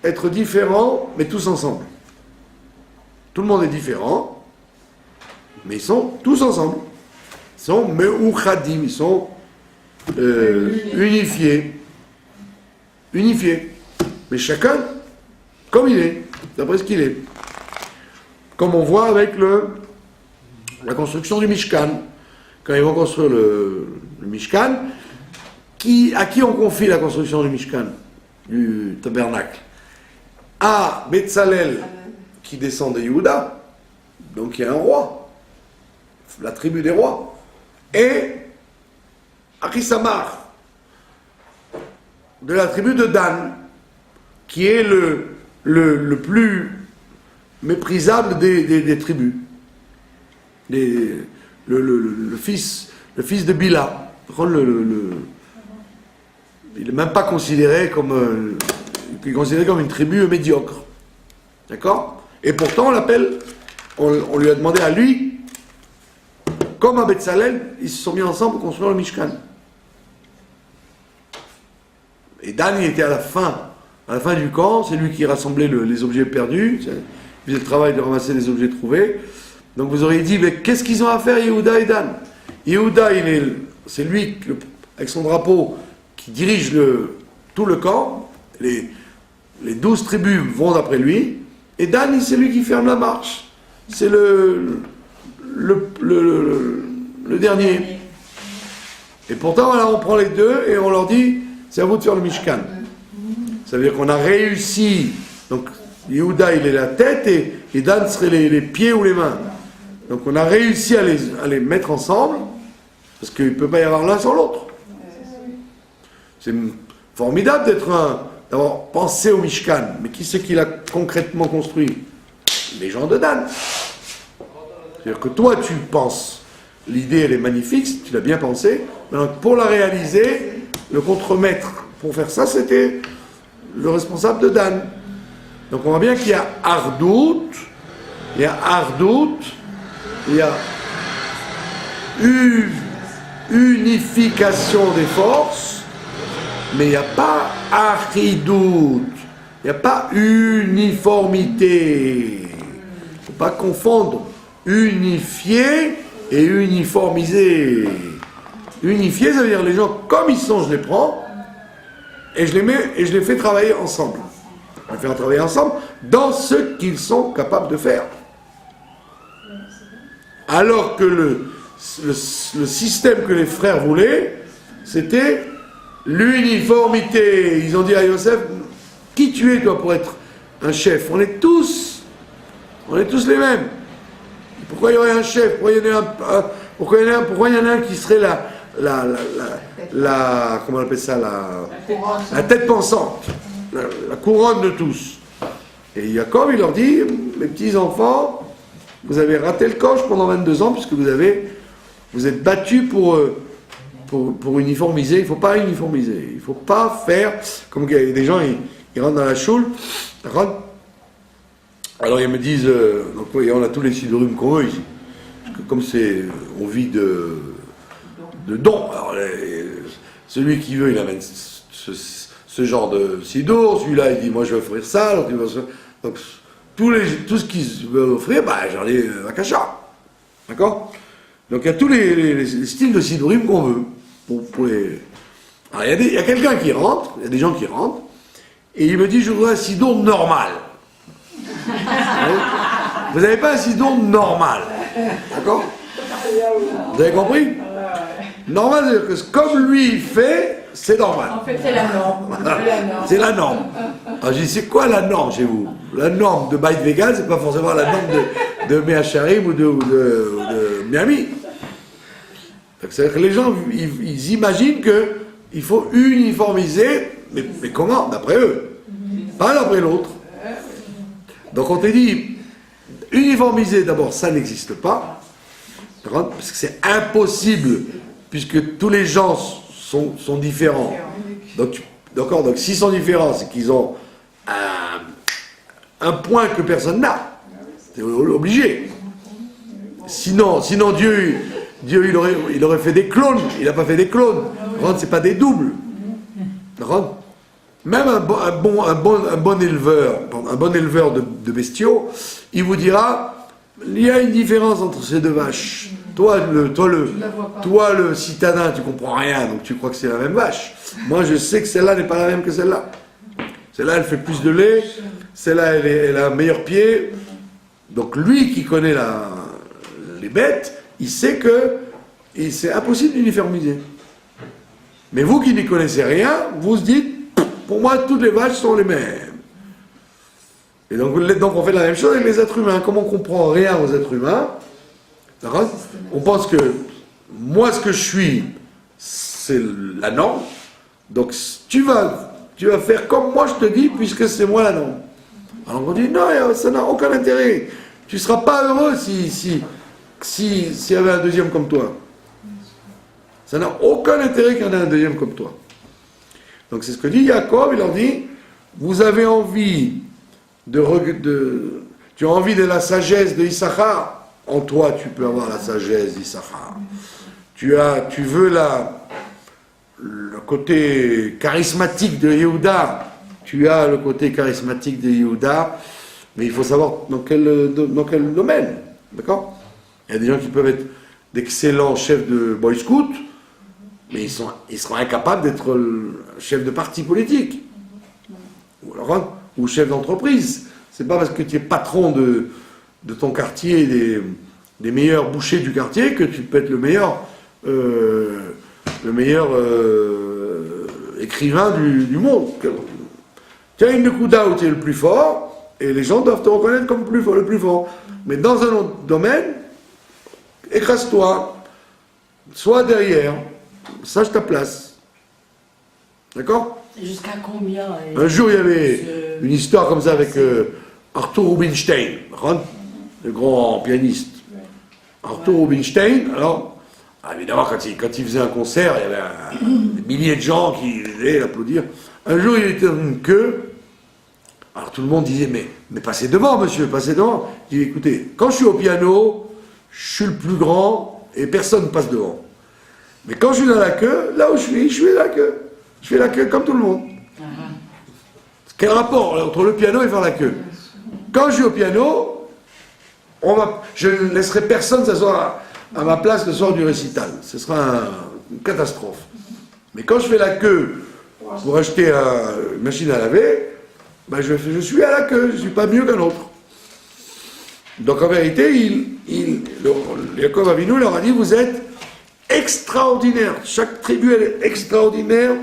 être différent, mais tous ensemble. Tout le monde est différent, mais ils sont tous ensemble. Ils sont me'uchadim, ils sont unifiés. Unifiés. Mais chacun, comme il est, d'après ce qu'il est. Comme on voit avec la construction du Mishkan. Quand ils vont construire le Mishkan, à qui on confie la construction du Mishkan, du tabernacle? À Betzalel, qui descend de Yehuda, donc il y a un roi, la tribu des rois, et Achisamar, de la tribu de Dan, qui est le plus méprisable des tribus. Le fils de Bila. Il n'est même pas considéré comme il est considéré comme une tribu médiocre. D'accord? Et pourtant, on lui a demandé à lui, comme à Betzalel, ils se sont mis ensemble pour construire le Mishkan. Et Dan, il était à la fin du camp, c'est lui qui rassemblait les objets perdus, il faisait le travail de ramasser les objets trouvés. Donc vous auriez dit, mais qu'est-ce qu'ils ont à faire, Yehuda et Dan? Yehuda, c'est lui, avec son drapeau, qui dirige tout le camp. Les 12 tribus vont d'après lui. Et Dan, c'est lui qui ferme la marche. C'est le dernier. Et pourtant, voilà, on prend les deux et on leur dit, c'est à vous de faire le Mishkan. Ça veut dire qu'on a réussi. Donc, Yehuda, il est la tête et Dan serait les pieds ou les mains. Donc, on a réussi à les mettre ensemble parce qu'il ne peut pas y avoir l'un sans l'autre. C'est formidable d'avoir pensé au Mishkan. Mais qui c'est qui l'a concrètement construit? Les gens de Dan. C'est-à-dire que toi, tu penses. L'idée, elle est magnifique, tu l'as bien pensé. Maintenant, pour la réaliser, le contremaître pour faire ça, c'était le responsable de Dan. Donc on voit bien qu'il y a Ardout, il y a unification des forces, mais il n'y a pas Achidout, il n'y a pas uniformité. Il ne faut pas confondre unifié et uniformisé. Unifié, ça veut dire les gens comme ils sont, je les prends, et je les mets et je les fais travailler ensemble. On les fait travailler ensemble dans ce qu'ils sont capables de faire. Alors que le système que les frères voulaient, c'était l'uniformité. Ils ont dit à Yosef, qui tu es toi pour être un chef? On est tous les mêmes. Pourquoi il y aurait un chef? Pourquoi il y en a un qui serait comment on appelle ça, la tête pensante, la couronne de tous? Et Jacob, il leur dit, mes petits enfants, vous avez raté le coche pendant 22 ans puisque vous êtes battus pour uniformiser. Il ne faut pas uniformiser. Il ne faut pas faire comme il y a des gens, ils rentrent dans la choule, alors ils me disent, donc oui, on a tous les sidorim qu'on veut ici, parce que comme on vit de dons. Alors celui qui veut, il amène ce genre de sidour, celui-là il dit moi je vais offrir ça, l'autre il va offrir. Donc tout ce qu'ils veulent offrir, j'en ai un cachat. D'accord? Donc il y a tous les styles de sidorim qu'on veut. Alors il y a quelqu'un qui rentre, il y a des gens qui rentrent, et il me dit je voudrais un sidour normal. Vous n'avez pas un sidon normal. D'accord? Vous avez compris? Normal, c'est-à-dire que comme lui il fait, c'est normal. En fait, c'est la norme. C'est la norme. Alors j'ai dit, c'est quoi la norme chez vous? La norme de Byte Vegan, c'est pas forcément la norme de Meacharim ou de Miami. C'est-à-dire que les gens, ils imaginent qu'il faut uniformiser, mais comment? D'après eux. Pas d'après l'autre. Donc on te dit, uniformiser d'abord, ça n'existe pas. Parce que c'est impossible, puisque tous les gens sont différents. Donc, d'accord, donc s'ils sont différents, c'est qu'ils ont un point que personne n'a. C'est obligé. Sinon Dieu il aurait fait des clones. Il n'a pas fait des clones. C'est pas des doubles. D'accord. Même un bon éleveur de bestiaux, il vous dira, il y a une différence entre ces deux vaches. Toi, le citadin, tu comprends rien, donc tu crois que c'est la même vache. Moi, je sais que celle-là n'est pas la même que celle-là. Celle-là, elle fait plus de lait. Celle-là, elle a un meilleur pied. Donc lui qui connaît les bêtes, il sait que c'est impossible d'uniformiser. Mais vous qui n'y connaissez rien, vous vous dites, pour moi, toutes les vaches sont les mêmes. Et donc on fait la même chose avec les êtres humains. Comme on ne comprend rien aux êtres humains, on pense que moi, ce que je suis, c'est la norme. Donc tu vas faire comme moi je te dis, puisque c'est moi la norme. Alors on dit, non, ça n'a aucun intérêt. Tu ne seras pas heureux s'il y avait un deuxième comme toi. Ça n'a aucun intérêt qu'il y en ait un deuxième comme toi. Donc c'est ce que dit Jacob, il leur dit, vous avez envie tu as envie de la sagesse de Issachar, en toi tu peux avoir la sagesse d'Issachar. Tu veux le côté charismatique de Yehuda, tu as le côté charismatique de Yehuda, mais il faut savoir dans quel domaine, d'accord? Il y a des gens qui peuvent être d'excellents chefs de Boy Scout, mais ils seront incapables d'être chef de parti politique, ou chef d'entreprise. C'est pas parce que tu es patron de ton quartier, des meilleurs bouchers du quartier, que tu peux être le meilleur écrivain du monde. Tu as une Nekuda où tu es le plus fort, et les gens doivent te reconnaître comme le plus fort. Mais dans un autre domaine, écrase-toi, sois derrière, sache ta place. D'accord? Jusqu'à combien? Un jour, il y avait une histoire comme ça avec Arthur Rubinstein, le grand pianiste. Arthur Rubinstein, alors, évidemment, quand il faisait un concert, il y avait des milliers de gens qui venaient l'applaudir. Un jour, il était dans une queue. Alors tout le monde disait, mais passez devant, monsieur, passez devant. Il dit, écoutez, quand je suis au piano, je suis le plus grand et personne ne passe devant. Mais quand je suis dans la queue, là où je suis à la queue. Je fais la queue comme tout le monde. Quel rapport entre le piano et faire la queue? Quand je suis au piano, je ne laisserai personne s'asseoir à ma place le soir du récital. Ce sera une catastrophe. Mais quand je fais la queue pour acheter une machine à laver, je suis à la queue, je ne suis pas mieux qu'un autre. Donc en vérité, Yaakov Avinu leur a dit, vous êtes extraordinaire. Chaque tribu, elle est extraordinaire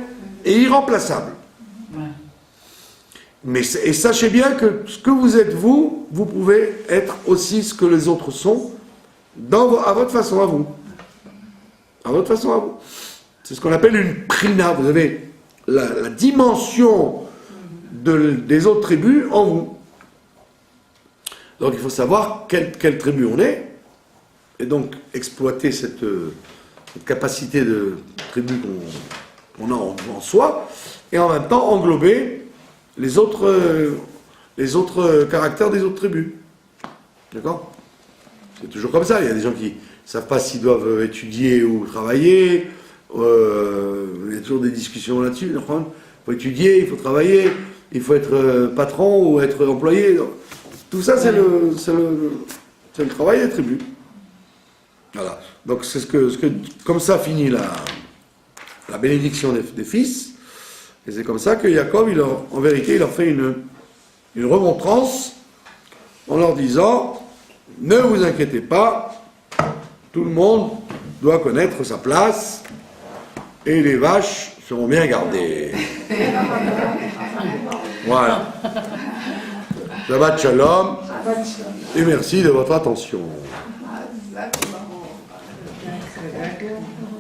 et irremplaçable. Ouais. Et sachez bien que ce que vous êtes vous pouvez être aussi ce que les autres sont, à votre façon à vous. À votre façon à vous. C'est ce qu'on appelle une prina. Vous avez la dimension des autres tribus en vous. Donc il faut savoir quelle tribu on est, et donc exploiter cette capacité de tribu qu'on a en soi, et en même temps englober les autres caractères des autres tribus. D'accord? C'est toujours comme ça. Il y a des gens qui ne savent pas s'ils doivent étudier ou travailler. Il y a toujours des discussions là-dessus. Il faut étudier, il faut travailler, il faut être patron ou être employé. Tout ça, c'est le travail des tribus. Voilà. Donc, c'est comme ça finit la bénédiction des fils. Et c'est comme ça que Jacob, en vérité, il leur fait une remontrance en leur disant « Ne vous inquiétez pas, tout le monde doit connaître sa place et les vaches seront bien gardées. » Voilà. Shabbat Shalom et merci de votre attention. Exactement. D'accord.